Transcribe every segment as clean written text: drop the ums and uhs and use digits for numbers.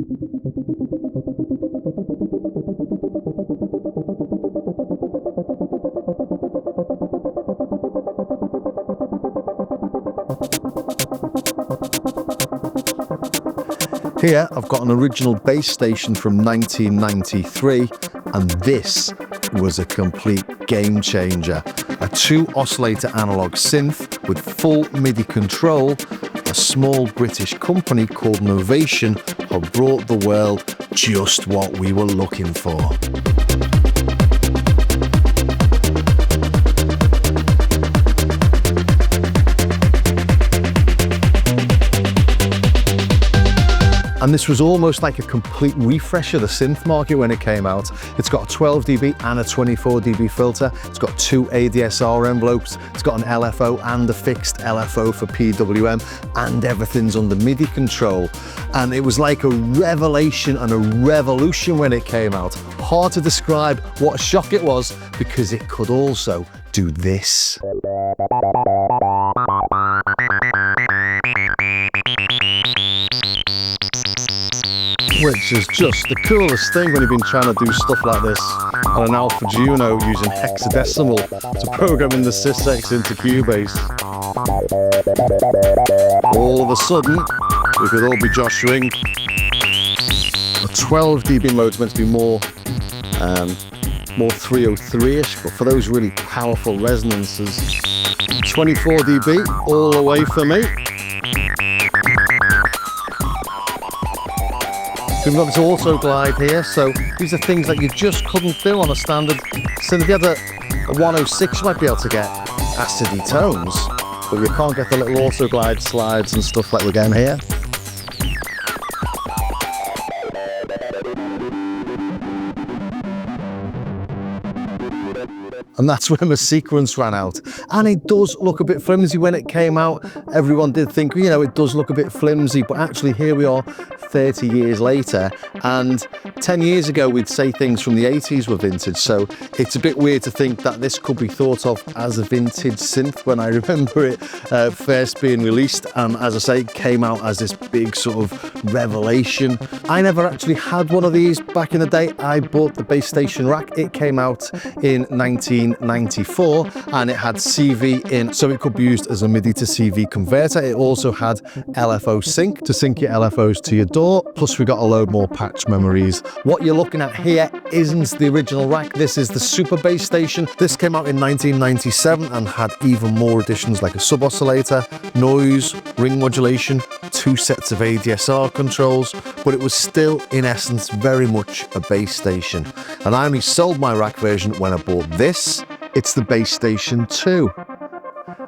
Here I've got an original bass station from 1993, and this was a complete game changer. A 2-oscillator analog synth with full MIDI control. A small British company called Novation have brought the world just what we were looking for. And this was almost like a complete refresh of the synth market when it came out. It's got a 12 dB and a 24 dB filter. It's got 2 ADSR envelopes. It's got an LFO and a fixed LFO for PWM, and everything's under MIDI control. And it was like a revelation and a revolution when it came out. Hard to describe what a shock it was, because it could also do this. Which is just the coolest thing when you've been trying to do stuff like this on an Alpha Juno using hexadecimal to program in the sys into Cubase. All of a sudden, we could all be joshuing. A 12 dB mode's meant to be more 303-ish, but for those really powerful resonances, 24 dB all the way for me. We've got this auto glide here, so these are things that you just couldn't do on a standard. So if you had a 106, you might be able to get acidy tones, but you can't get the little auto glide slides and stuff like we're getting here. And that's when the sequence ran out. And it does look a bit flimsy when it came out. Everyone did think, you know, it does look a bit flimsy, but actually here we are 30 years later, and 10 years ago we'd say things from the 80s were vintage, so it's a bit weird to think that this could be thought of as a vintage synth when I remember it first being released, and as I say, it came out as this big sort of revelation. I never actually had one of these back in the day. I bought the Bass Station rack. It came out in 1994 and it had CV in, so it could be used as a MIDI to CV converter. It also had LFO sync to sync your LFOs to your DAW, plus we got a load more patch memories. What you're looking at here isn't the original rack. This is the Super Bass Station. This came out in 1997 and had even more additions like a sub-oscillator, noise, ring modulation, 2 sets of ADSR controls, but it was still in essence very much a bass station. And I only sold my rack version when I bought this. It's the Bass Station 2.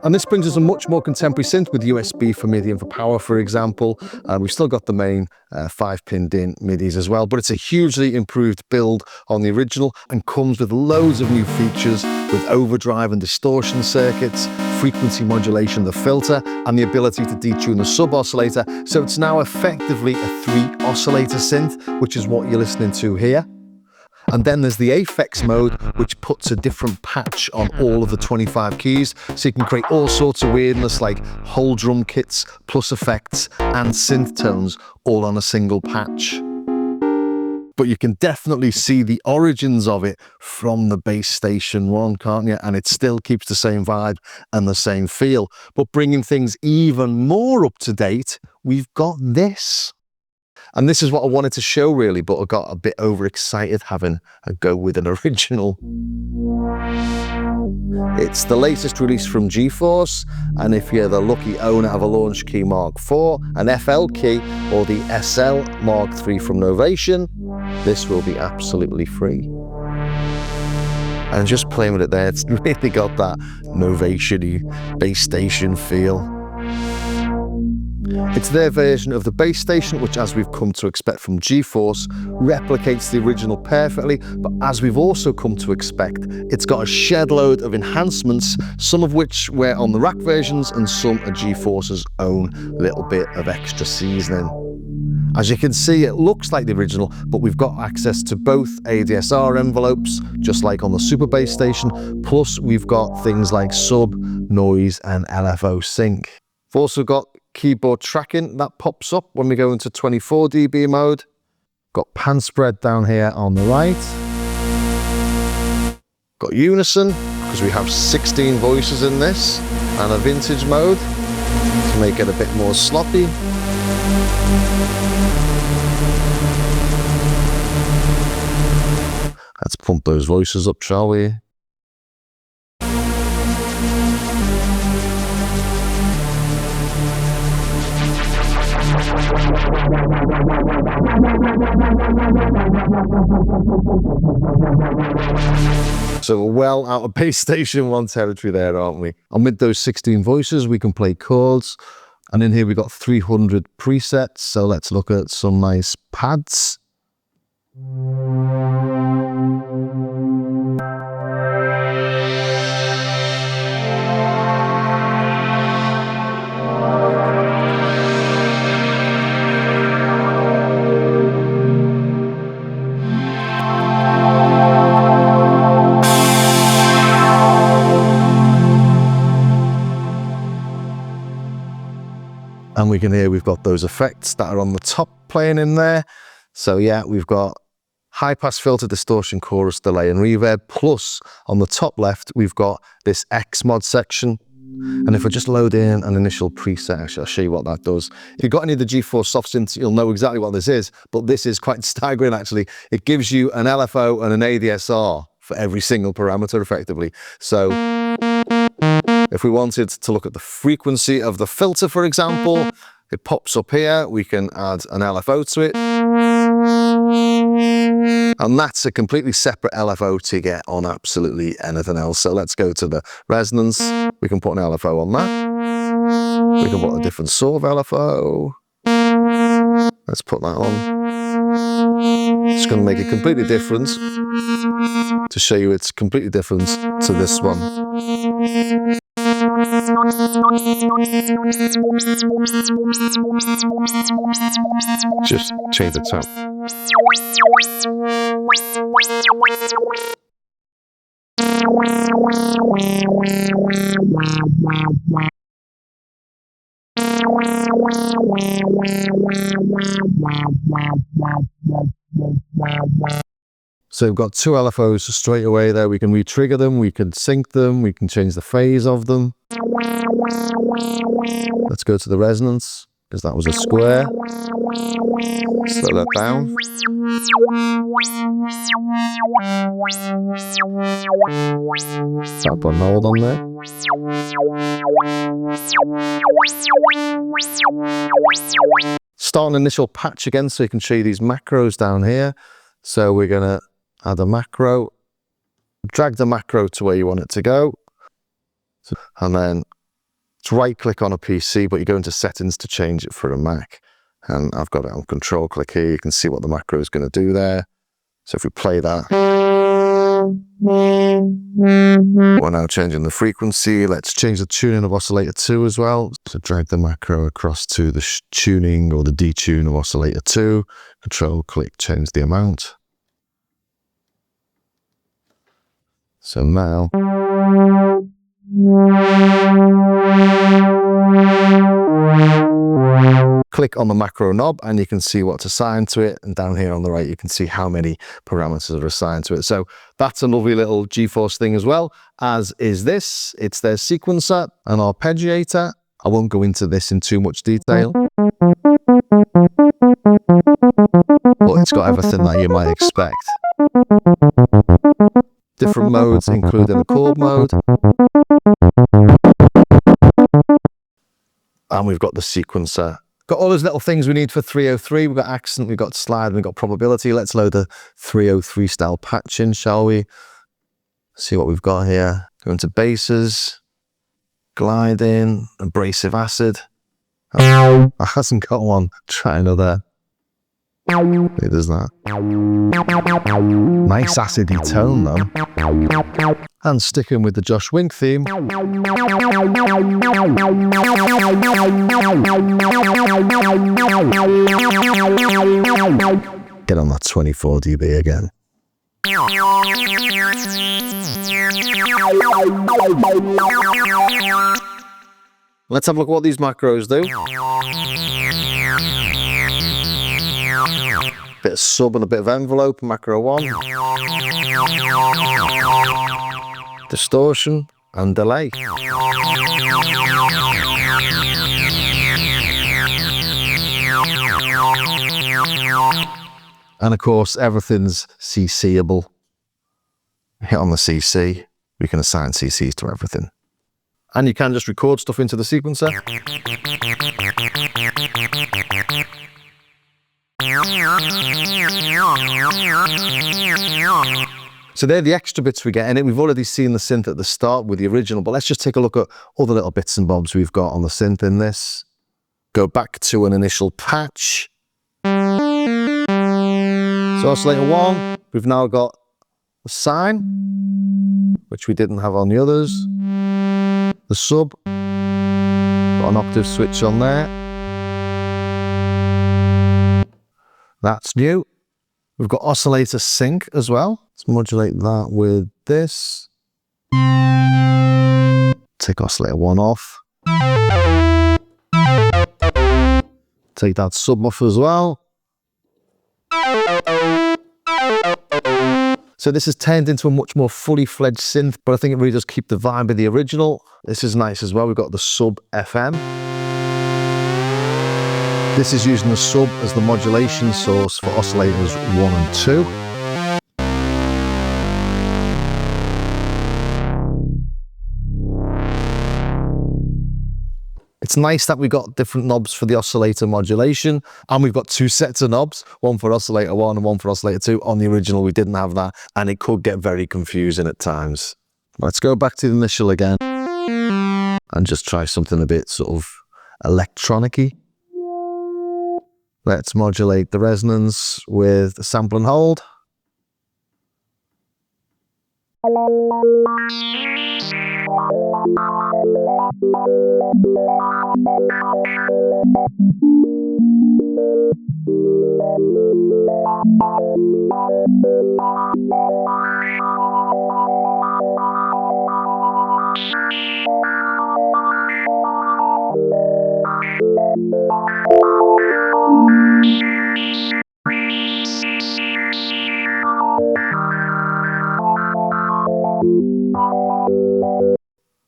And this brings us a much more contemporary synth with USB for MIDI and for power, for example. We've still got the main 5-pin DIN MIDIs as well, but it's a hugely improved build on the original and comes with loads of new features with overdrive and distortion circuits, frequency modulation, the filter, and the ability to detune the sub-oscillator. So it's now effectively a 3-oscillator synth, which is what you're listening to here. And then there's the Aphex mode, which puts a different patch on all of the 25 keys, so you can create all sorts of weirdness like whole drum kits, plus effects, and synth tones all on a single patch. But you can definitely see the origins of it from the Bass Station 1, can't you? And it still keeps the same vibe and the same feel. But bringing things even more up to date, we've got this. And this is what I wanted to show really, but I got a bit overexcited having a go with an original. It's the latest release from GForce, and if you're the lucky owner of a Launchkey Mark IV, an FLKey, or the SL Mark III from Novation, this will be absolutely free. And just playing with it there, it's really got that Novation-y Bass Station feel. It's their version of the Bass Station, which, as we've come to expect from GForce, replicates the original perfectly, but as we've also come to expect, it's got a shed load of enhancements, some of which were on the rack versions and some are GForce's own little bit of extra seasoning. As you can see, it looks like the original, but we've got access to both ADSR envelopes, just like on the Super Bass Station, plus we've got things like sub, noise, and LFO sync. We've also got keyboard tracking that pops up when we go into 24 dB mode. Got pan spread down here on the right. Got unison, because we have 16 voices in this, and a vintage mode to make it a bit more sloppy. Let's pump those voices up, shall we? So we're well out of Bass Station 1 territory there, aren't we? And with those 16 voices, we can play chords. And in here we've got 300 presets. So let's look at some nice pads. And we can hear we've got those effects that are on the top playing in there. So yeah, we've got high pass filter, distortion, chorus, delay and reverb. Plus on the top left, we've got this X mod section. And if I just load in an initial preset, actually, I'll show you what that does. If you've got any of the GForce soft synths, you'll know exactly what this is, but this is quite staggering actually. It gives you an LFO and an ADSR for every single parameter effectively. So if we wanted to look at the frequency of the filter, for example, it pops up here. We can add an LFO to it. And that's a completely separate LFO to get on absolutely anything else. So let's go to the resonance. We can put an LFO on that. We can put a different sort of LFO. Let's put that on. It's going to make it completely different to show you it's completely different to this one. Just change the tone. So we've got two LFOs straight away there. We can re-trigger them, we can sync them, we can change the phase of them. Let's go to the resonance, because that was a square. Slow that down. Tap on hold on there. Start an initial patch again so you can show you these macros down here. So we're going to add a macro, drag the macro to where you want it to go, and then right click on a PC, but you go into settings to change it for a Mac. And I've got it on control click here. You can see what the macro is going to do there. So if we play that, we're now changing the frequency. Let's change the tuning of oscillator 2 as well. So drag the macro across to the tuning or the detune of oscillator 2. Control click, change the amount. So now, click on the macro knob and you can see what's assigned to it. And down here on the right, you can see how many parameters are assigned to it. So that's a lovely little GForce thing as well, as is this. It's their sequencer and arpeggiator. I won't go into this in too much detail, but it's got everything that you might expect. Different modes, including a chord mode. And we've got the sequencer. Got all those little things we need for 303. We've got accent, we've got slide, we've got probability. Let's load the 303 style patch in, shall we? See what we've got here. Go into basses, gliding, abrasive acid. Oh, I hasn't got one. Try another. It does that. Nice acidy tone though. And sticking with the Josh Wink theme. Get on that 24 dB again. Let's have a look at what these macros do. Bit of sub and a bit of envelope, macro 1. Distortion and delay. And of course, everything's CCable. Hit on the CC, we can assign CCs to everything. And you can just record stuff into the sequencer. So they're the extra bits we get in it. We've already seen the synth at the start with the original, but let's just take a look at all the little bits and bobs we've got on the synth in this. Go back to an initial patch. So oscillator 1, we've now got the sine, which we didn't have on the others. The sub, got an octave switch on there. That's new. We've got oscillator sync as well. Let's modulate that with this. Take oscillator 1 off. Take that subwoofer as well. So this has turned into a much more fully fledged synth, but I think it really does keep the vibe of the original. This is nice as well. We've got the sub FM. This is using the sub as the modulation source for oscillators 1 and 2. It's nice that we've got different knobs for the oscillator modulation, and we've got 2 sets of knobs, one for oscillator 1 and one for oscillator 2. On the original, we didn't have that, and it could get very confusing at times. Let's go back to the initial again, and just try something a bit sort of electronic-y. Let's modulate the resonance with a sample and hold.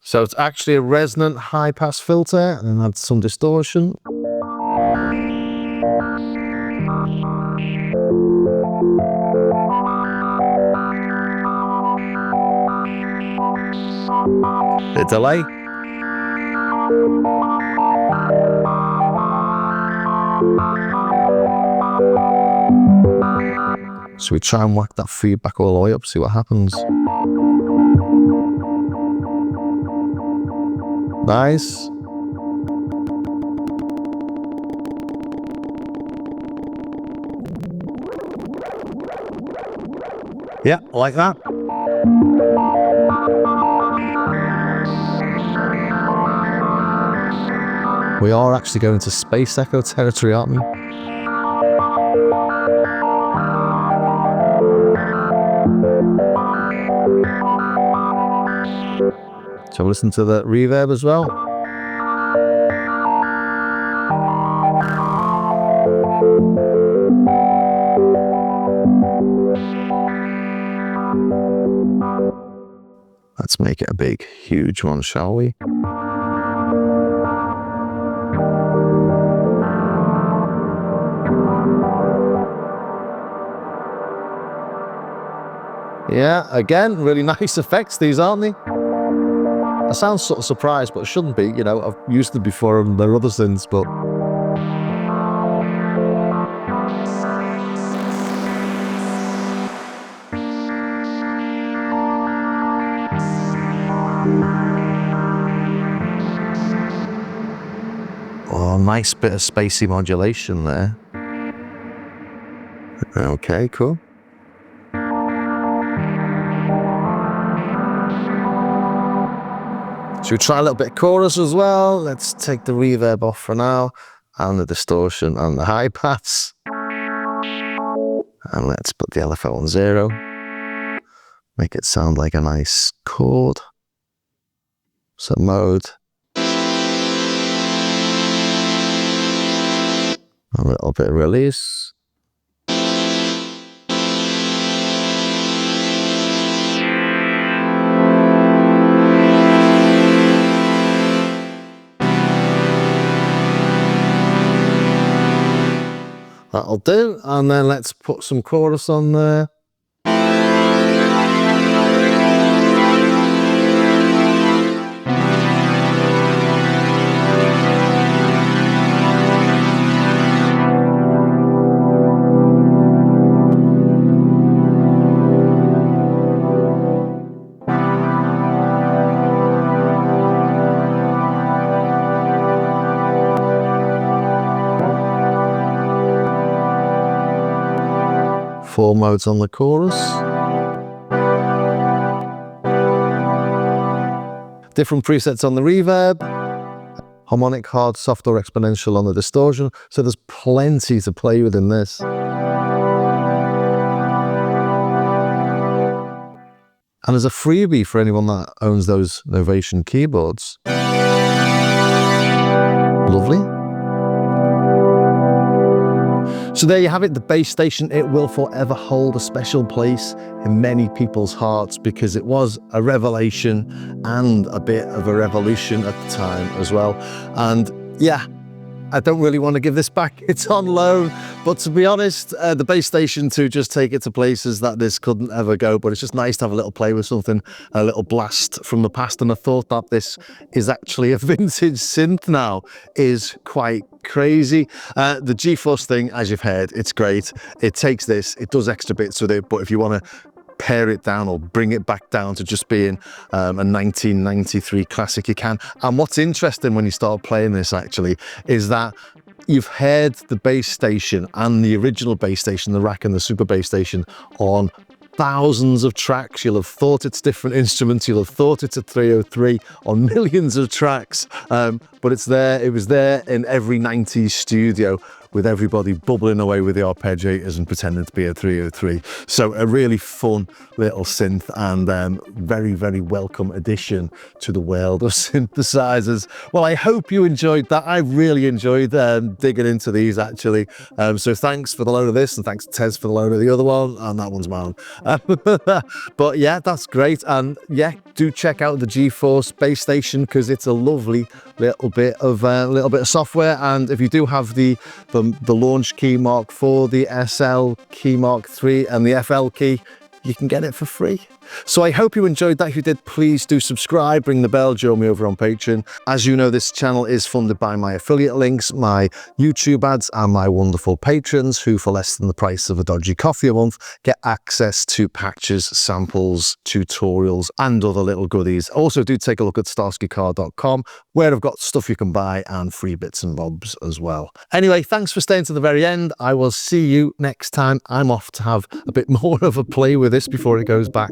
So it's actually a resonant high-pass filter, and add some distortion. The delay. So we try and whack that feedback all the way up, see what happens. Nice. Yeah, like that. We are actually going to space echo territory, aren't we? So listen to the reverb as well. Let's make it a big, huge one, shall we? Yeah, again, really nice effects, these, aren't they? I sound sort of surprised, but it shouldn't be. You know, I've used them before and there are other synths, but... Oh, nice bit of spacey modulation there. Okay, cool. Should we try a little bit of chorus as well? Let's take the reverb off for now, and the distortion and the high pass. And let's put the LFO on 0. Make it sound like a nice chord. So mode. A little bit of release. That'll do. And then let's put some chorus on there. Four modes on the chorus. Different presets on the reverb. Harmonic, hard, soft or exponential on the distortion. So there's plenty to play with in this. And as a freebie for anyone that owns those Novation keyboards. Lovely. So there you have it, the Bass Station. It will forever hold a special place in many people's hearts because it was a revelation and a bit of a revolution at the time as well. And yeah, I don't really want to give this back. It's on loan, but to be honest, the Bass Station 2 just take it to places that this couldn't ever go, but it's just nice to have a little play with something, a little blast from the past. And I thought that this is actually a vintage synth now is quite crazy. The GForce thing, as you've heard, it's great. It takes this, it does extra bits with it, but if you want to pare it down or bring it back down to just being a 1993 classic, you can. And what's interesting when you start playing this actually is that you've heard the Bass Station and the original Bass Station, the rack and the Super Bass Station, on thousands of tracks. You'll have thought it's different instruments, you'll have thought it's a 303 on millions of tracks, but it's there. It was there in every 90s studio with everybody bubbling away with the arpeggiators and pretending to be a 303. So a really fun little synth and very, very welcome addition to the world of synthesizers. Well, I hope you enjoyed that. I really enjoyed digging into these actually. So thanks for the loan of this and thanks to Tez for the loan of the other one, and that one's mine. But yeah, that's great. And yeah, do check out the GForce Bass Station because it's a lovely little bit of software. And if you do have the Launchkey MK4, the SLKey MK3 and the FLKey, you can get it for free. So I hope you enjoyed that. If you did, please do subscribe, ring the bell, join me over on Patreon. As you know, this channel is funded by my affiliate links, my YouTube ads, and my wonderful patrons who, for less than the price of a dodgy coffee a month, get access to patches, samples, tutorials, and other little goodies. Also, do take a look at starskycar.com, where I've got stuff you can buy and free bits and bobs as well. Anyway, thanks for staying to the very end. I will see you next time. I'm off to have a bit more of a play with this before it goes back.